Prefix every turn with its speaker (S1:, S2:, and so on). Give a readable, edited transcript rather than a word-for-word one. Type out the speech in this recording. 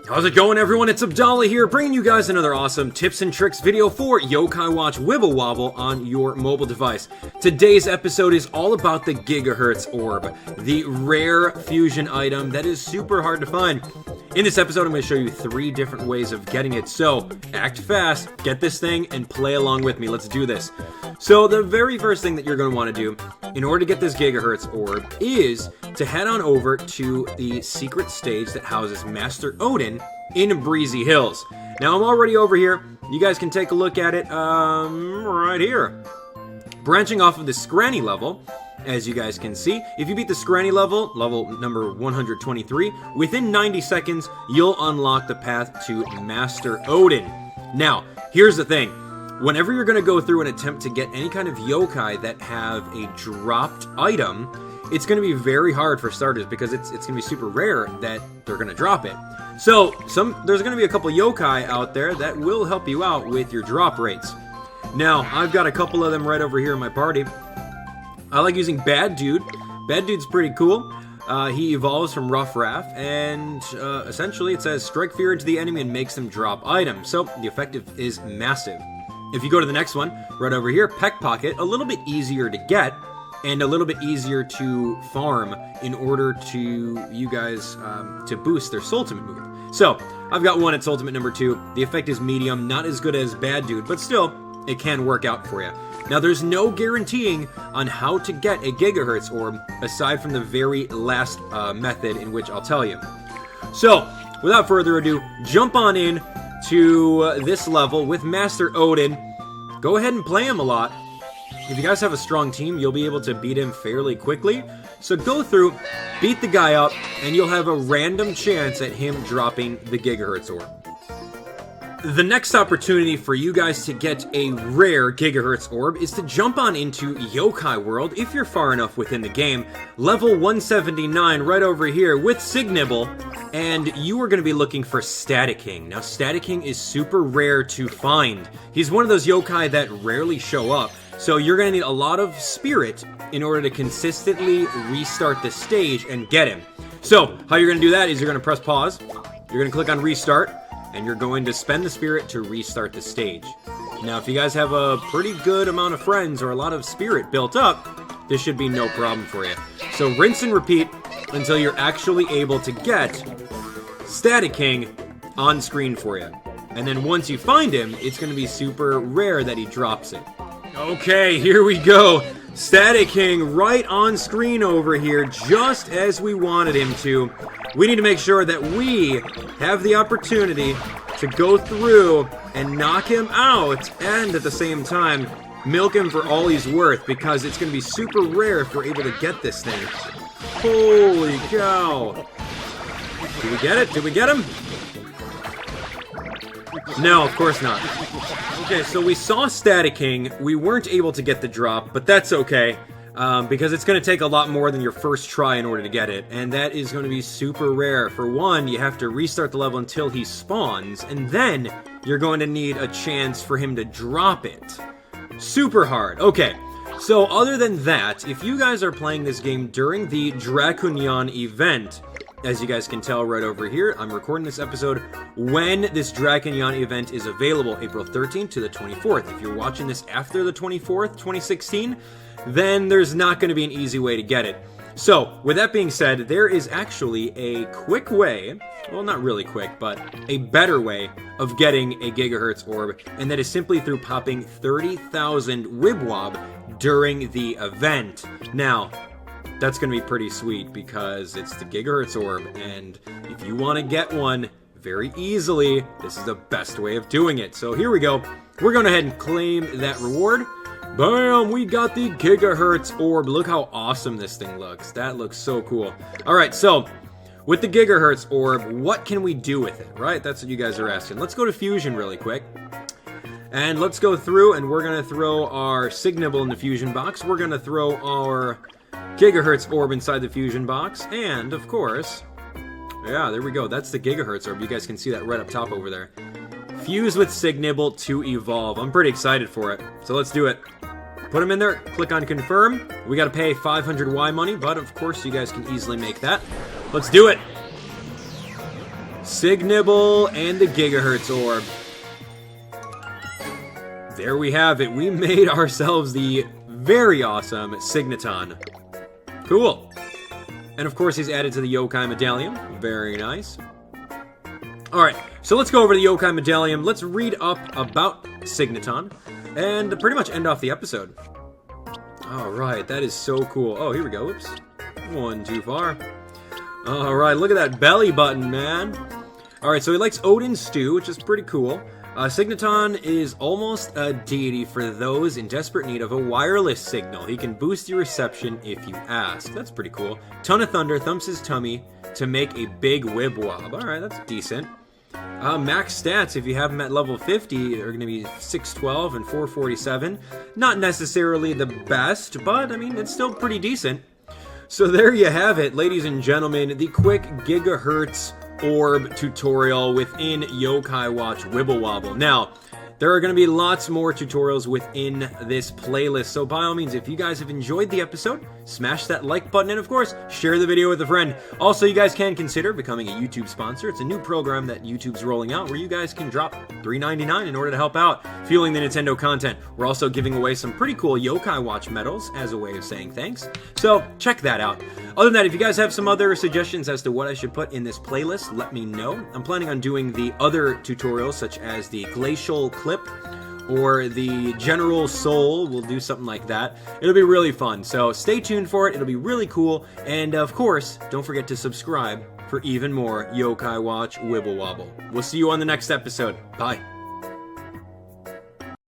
S1: How's it going, everyone? It's Abdallah here, bringing you guys another awesome tips and tricks video for Yo-Kai Watch Wibble Wobble on your mobile device. Today's episode is all about the Ghz Orb, the rare fusion item that is super hard to find. In this episode, I'm going to show you 3 different ways of getting it, so act fast, get this thing, and play along with me. Let's do this. So the very first thing that you're going to want to do in order to get this Ghz Orb is to head on over to the secret stage that houses Master Odin in Breezy Hills. Now, I'm already over here. You guys can take a look at it right here. Branching off of the Scranny level, as you guys can see, if you beat the Scranny level, level number 123, within 90 seconds, you'll unlock the path to Master Odin. Now, here's the thing. Whenever you're going to go through and attempt to get any kind of yokai that have a dropped item, it's going to be very hard for starters because it's going to be super rare that they're going to drop it. So, there's going to be a couple yokai out there that will help you out with your drop rates. Now, I've got a couple of them right over here in my party. I like using Bad Dude. Bad Dude's pretty cool. He evolves from Rough Raff, and essentially it says strike fear into the enemy and makes them drop items. So, the effect is massive. If you go to the next one, right over here, Peck Pocket, a little bit easier to get, and a little bit easier to farm in order to you guys to boost their Ultimate move. So, I've got one at Ultimate number 2. The effect is medium, not as good as Bad Dude, but still, it can work out for you. Now, there's no guaranteeing on how to get a Ghz Orb, aside from the very last method in which I'll tell you. So, without further ado, jump on in to this level with Master Odin. Go ahead and play him a lot. If you guys have a strong team, you'll be able to beat him fairly quickly. So go through, beat the guy up, and you'll have a random chance at him dropping the Ghz Orb. The next opportunity for you guys to get a rare Ghz Orb is to jump on into Yokai World if you're far enough within the game. Level 179 right over here with Signibble, and you are going to be looking for Static King. Now, Static King is super rare to find. He's one of those yokai that rarely show up, so you're going to need a lot of spirit in order to consistently restart the stage and get him. So, how you're going to do that is you're going to press pause, you're going to click on restart, and you're going to spend the spirit to restart the stage. Now, if you guys have a pretty good amount of friends or a lot of spirit built up, this should be no problem for you. So rinse and repeat until you're actually able to get Static King on screen for you. And then once you find him, it's going to be super rare that he drops it. Okay, here we go. Static King right on screen over here, just as we wanted him to. We need to make sure that we have the opportunity to go through and knock him out, and at the same time, milk him for all he's worth, because it's going to be super rare if we're able to get this thing. Holy cow. Did we get it? Did we get him? No, of course not. Okay, so we saw Static King. We weren't able to get the drop, but that's okay. Because it's going to take a lot more than your first try in order to get it, and that is going to be super rare. For one, you have to restart the level until he spawns, and then you're going to need a chance for him to drop it. Super hard. Okay, so other than that, if you guys are playing this game during the Draconian event, as you guys can tell right over here, I'm recording this episode when this Draconian event is available, April 13th to the 24th. If you're watching this after the 24th, 2016, then there's not going to be an easy way to get it. So, with that being said, there is actually a quick way, well, not really quick, but a better way of getting a Ghz Orb, and that is simply through popping 30,000 Wib Wob during the event. Now, that's going to be pretty sweet because it's the Ghz Orb, and if you want to get one very easily, this is the best way of doing it. So here we go. We're going to go ahead and claim that reward. Bam! We got the Ghz Orb. Look how awesome this thing looks. That looks so cool. Alright, so, with the Ghz Orb, what can we do with it, right? That's what you guys are asking. Let's go to Fusion really quick. And let's go through, and we're going to throw our Signibble in the Fusion box. We're going to throw our Ghz Orb inside the Fusion box. And, of course, yeah, there we go. That's the Ghz Orb. You guys can see that right up top over there. Fuse with Signibble to evolve. I'm pretty excited for it. So let's do it. Put them in there, click on confirm. We gotta pay 500 Y money, but of course you guys can easily make that. Let's do it. Signibble and the Ghz Orb. There we have it. We made ourselves the very awesome Signiton. Cool. And of course, he's added to the Yo-Kai Medallion. Very nice. Alright, so let's go over the Yo-Kai Medallion. Let's read up about Signiton and pretty much end off the episode. Alright, that is so cool. Oh, here we go. Oops. One too far. Alright, look at that belly button, man. Alright, so he likes Odin's stew, which is pretty cool. Signiton is almost a deity for those in desperate need of a wireless signal. He can boost your reception if you ask. That's pretty cool. Ton of Thunder thumps his tummy to make a big Wib Wob. Alright, that's decent. Max stats, if you have them at level 50, are going to be 612 and 447. Not necessarily the best, but, I mean, it's still pretty decent. So there you have it, ladies and gentlemen, the quick Ghz Orb tutorial within Yo-Kai Watch Wibble Wobble. Now, there are going to be lots more tutorials within this playlist, so by all means, if you guys have enjoyed the episode, smash that like button, and of course, share the video with a friend. Also, you guys can consider becoming a YouTube sponsor. It's a new program that YouTube's rolling out where you guys can drop $3.99 in order to help out fueling the Nintendo content. We're also giving away some pretty cool Yo-Kai Watch medals as a way of saying thanks, so check that out. Other than that, if you guys have some other suggestions as to what I should put in this playlist, let me know. I'm planning on doing the other tutorials, such as the Glacial Clip or the General Soul. We'll do something like that. It'll be really fun, so stay tuned for it. It'll be really cool. And of course, don't forget to subscribe for even more Yo-Kai Watch Wibble Wobble. We'll see you on the next episode. Bye.